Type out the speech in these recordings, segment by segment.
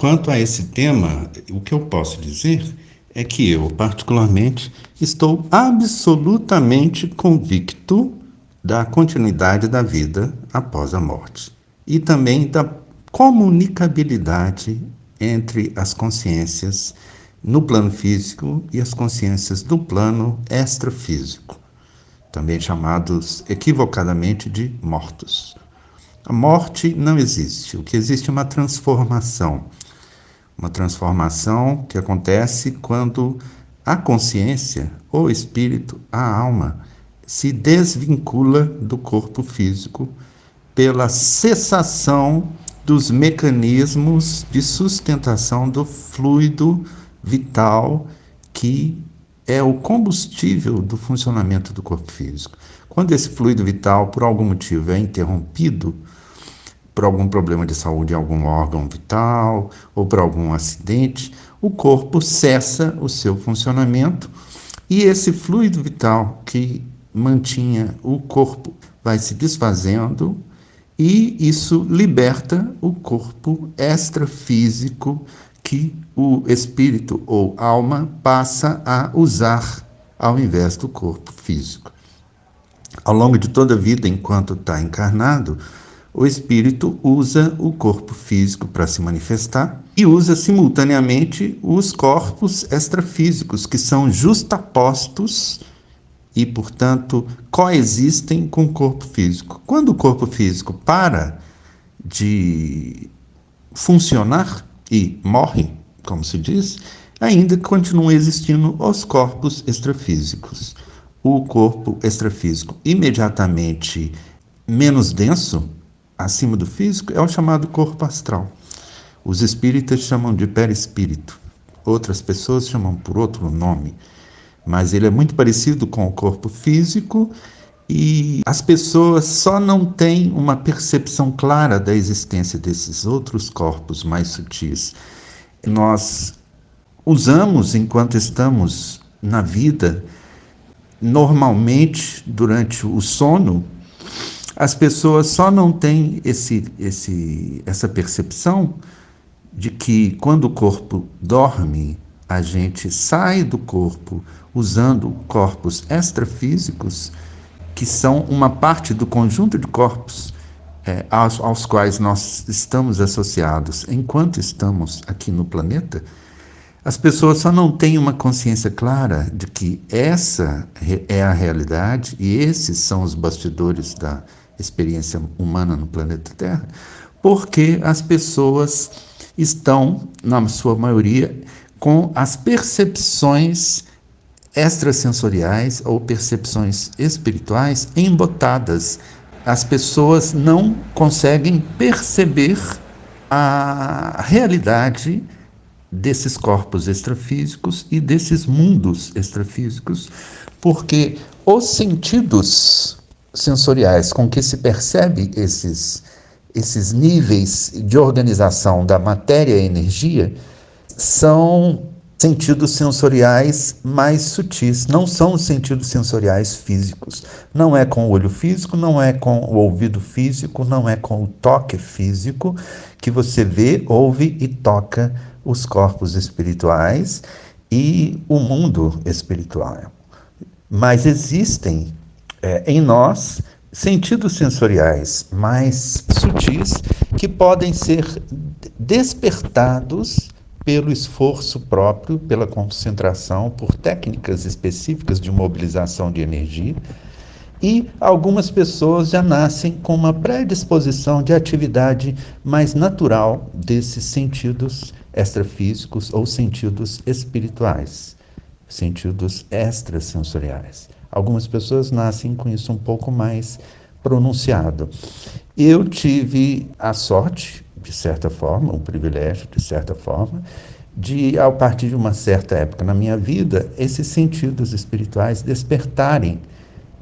quanto a esse tema, o que eu posso dizer é que eu, particularmente, estou absolutamente convicto da continuidade da vida após a morte e também da comunicabilidade entre as consciências no plano físico e as consciências do plano extrafísico, também chamados equivocadamente de mortos. A morte não existe, o que existe é uma transformação que acontece quando a consciência, o espírito, a alma, se desvincula do corpo físico pela cessação dos mecanismos de sustentação do fluido vital que é o combustível do funcionamento do corpo físico. Quando esse fluido vital, por algum motivo, é interrompido, por algum problema de saúde em algum órgão vital ou por algum acidente, o corpo cessa o seu funcionamento e esse fluido vital que mantinha o corpo vai se desfazendo e isso liberta o corpo extrafísico que o espírito ou alma passa a usar ao invés do corpo físico. Ao longo de toda a vida, enquanto está encarnado, o espírito usa o corpo físico para se manifestar e usa simultaneamente os corpos extrafísicos, que são justapostos e, portanto, coexistem com o corpo físico. Quando o corpo físico para de funcionar e morre, como se diz, ainda continuam existindo os corpos extrafísicos. O corpo extrafísico imediatamente menos denso, acima do físico, é o chamado corpo astral. Os espíritas chamam de perispírito. Outras pessoas chamam por outro nome. Mas ele é muito parecido com o corpo físico e as pessoas só não têm uma percepção clara da existência desses outros corpos mais sutis. Nós usamos, enquanto estamos na vida, normalmente, durante o sono, as pessoas só não têm essa percepção de que quando o corpo dorme, a gente sai do corpo usando corpos extrafísicos, que são uma parte do conjunto de corpos aos quais nós estamos associados enquanto estamos aqui no planeta. As pessoas só não têm uma consciência clara de que essa é a realidade e esses são os bastidores da experiência humana no planeta Terra, porque as pessoas estão, na sua maioria, com as percepções extrasensoriais ou percepções espirituais embotadas. As pessoas não conseguem perceber a realidade desses corpos extrafísicos e desses mundos extrafísicos, porque os sentidos sensoriais com que se percebe esses níveis de organização da matéria e energia são sentidos sensoriais mais sutis, não são os sentidos sensoriais físicos. Não é com o olho físico, não é com o ouvido físico, não é com o toque físico que você vê, ouve e toca os corpos espirituais e o mundo espiritual. Mas existem em nós sentidos sensoriais mais sutis que podem ser despertados pelo esforço próprio, pela concentração, por técnicas específicas de mobilização de energia. E algumas pessoas já nascem com uma predisposição de atividade mais natural desses sentidos extrafísicos ou sentidos espirituais, sentidos extrasensoriais. Algumas pessoas nascem com isso um pouco mais pronunciado. Eu tive a sorte, de certa forma, o privilégio, de certa forma, de, a partir de uma certa época na minha vida, esses sentidos espirituais despertarem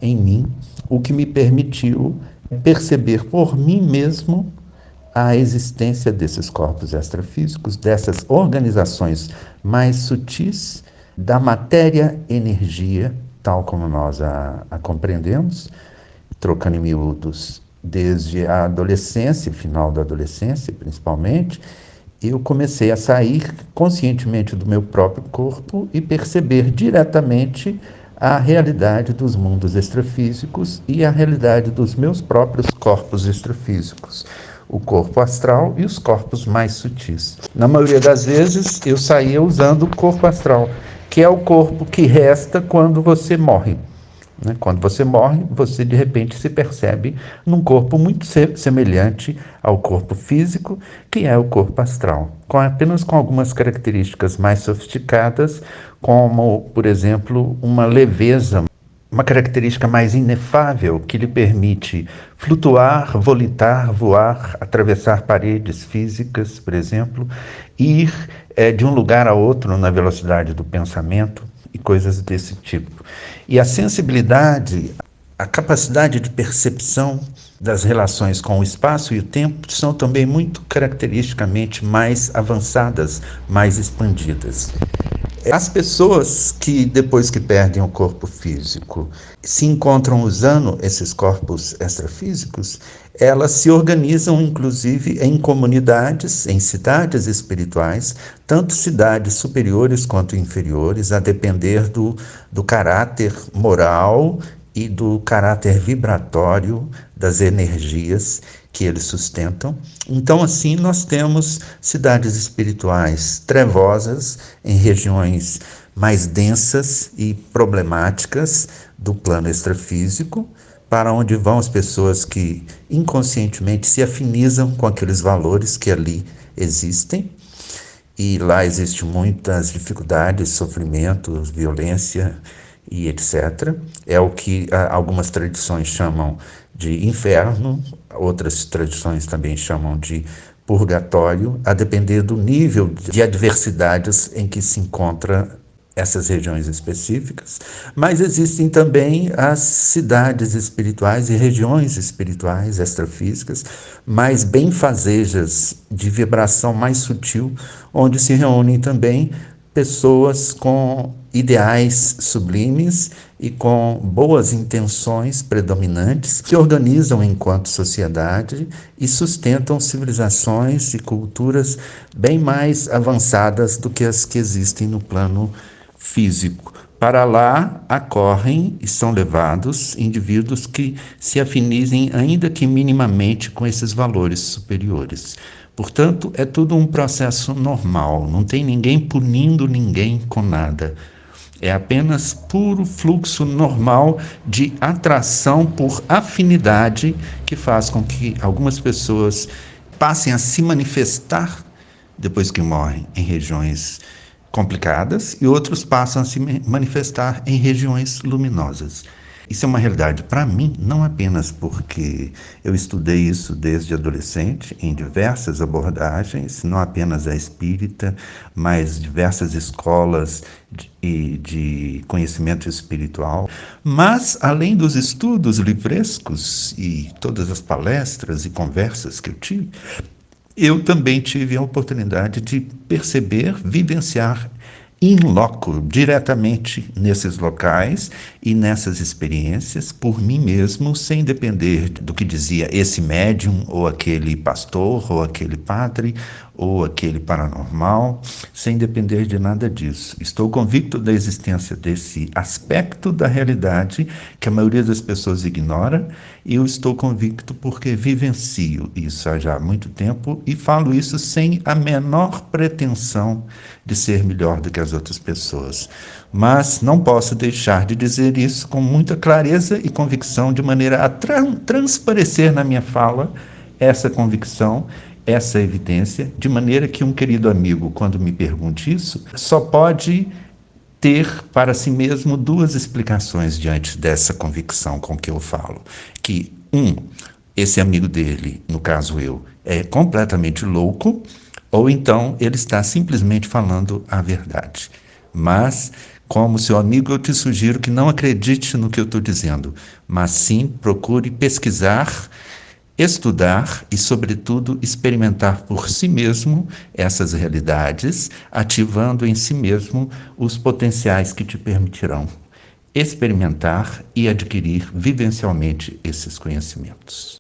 em mim, o que me permitiu perceber por mim mesmo a existência desses corpos extrafísicos, dessas organizações mais sutis da matéria-energia, tal como nós a compreendemos, trocando em miúdos, desde a adolescência, final da adolescência principalmente, eu comecei a sair conscientemente do meu próprio corpo e perceber diretamente a realidade dos mundos extrafísicos e a realidade dos meus próprios corpos extrafísicos, o corpo astral e os corpos mais sutis. Na maioria das vezes, eu saía usando o corpo astral, que é o corpo que resta quando você morre. Quando você morre, você de repente se percebe num corpo muito semelhante ao corpo físico, que é o corpo astral, apenas com algumas características mais sofisticadas, como, por exemplo, uma leveza, uma característica mais inefável que lhe permite flutuar, volitar, voar, atravessar paredes físicas, por exemplo, ir de um lugar a outro na velocidade do pensamento e coisas desse tipo. E a sensibilidade, a capacidade de percepção das relações com o espaço e o tempo são também muito caracteristicamente mais avançadas, mais expandidas. As pessoas que, depois que perdem o corpo físico, se encontram usando esses corpos extrafísicos, elas se organizam, inclusive, em comunidades, em cidades espirituais, tanto cidades superiores quanto inferiores, a depender do caráter moral e do caráter vibratório das energias que eles sustentam. Então, assim, nós temos cidades espirituais trevosas em regiões mais densas e problemáticas do plano extrafísico, para onde vão as pessoas que inconscientemente se afinizam com aqueles valores que ali existem. E lá existem muitas dificuldades, sofrimentos, violência e etc. É o que algumas tradições chamam de inferno, outras tradições também chamam de purgatório, a depender do nível de adversidades em que se encontra essas regiões específicas, mas existem também as cidades espirituais e regiões espirituais extrafísicas mais benfazejas, de vibração mais sutil, onde se reúnem também pessoas com ideais sublimes e com boas intenções predominantes, que organizam enquanto sociedade e sustentam civilizações e culturas bem mais avançadas do que as que existem no plano físico. Para lá acorrem e são levados indivíduos que se afinizem, ainda que minimamente, com esses valores superiores. Portanto, é tudo um processo normal, não tem ninguém punindo ninguém com nada. É apenas puro fluxo normal de atração por afinidade que faz com que algumas pessoas passem a se manifestar depois que morrem em regiões complicadas e outros passam a se manifestar em regiões luminosas. Isso é uma realidade para mim, não apenas porque eu estudei isso desde adolescente, em diversas abordagens, não apenas a espírita, mas diversas escolas de conhecimento espiritual. Mas, além dos estudos livrescos e todas as palestras e conversas que eu tive, eu também tive a oportunidade de perceber, vivenciar in loco, diretamente nesses locais e nessas experiências, por mim mesmo, sem depender do que dizia esse médium, ou aquele pastor, ou aquele padre, ou aquele paranormal, sem depender de nada disso. Estou convicto da existência desse aspecto da realidade que a maioria das pessoas ignora, e eu estou convicto porque vivencio isso há já muito tempo e falo isso sem a menor pretensão de ser melhor do que as outras pessoas. Mas não posso deixar de dizer isso com muita clareza e convicção, de maneira a transparecer na minha fala essa convicção, essa evidência, de maneira que um querido amigo, quando me pergunte isso, só pode ter para si mesmo duas explicações diante dessa convicção com que eu falo. Que, esse amigo dele, no caso eu, é completamente louco, ou então ele está simplesmente falando a verdade. Mas, como seu amigo, eu te sugiro que não acredite no que eu estou dizendo, mas sim procure pesquisar, estudar e, sobretudo, experimentar por si mesmo essas realidades, ativando em si mesmo os potenciais que te permitirão experimentar e adquirir vivencialmente esses conhecimentos.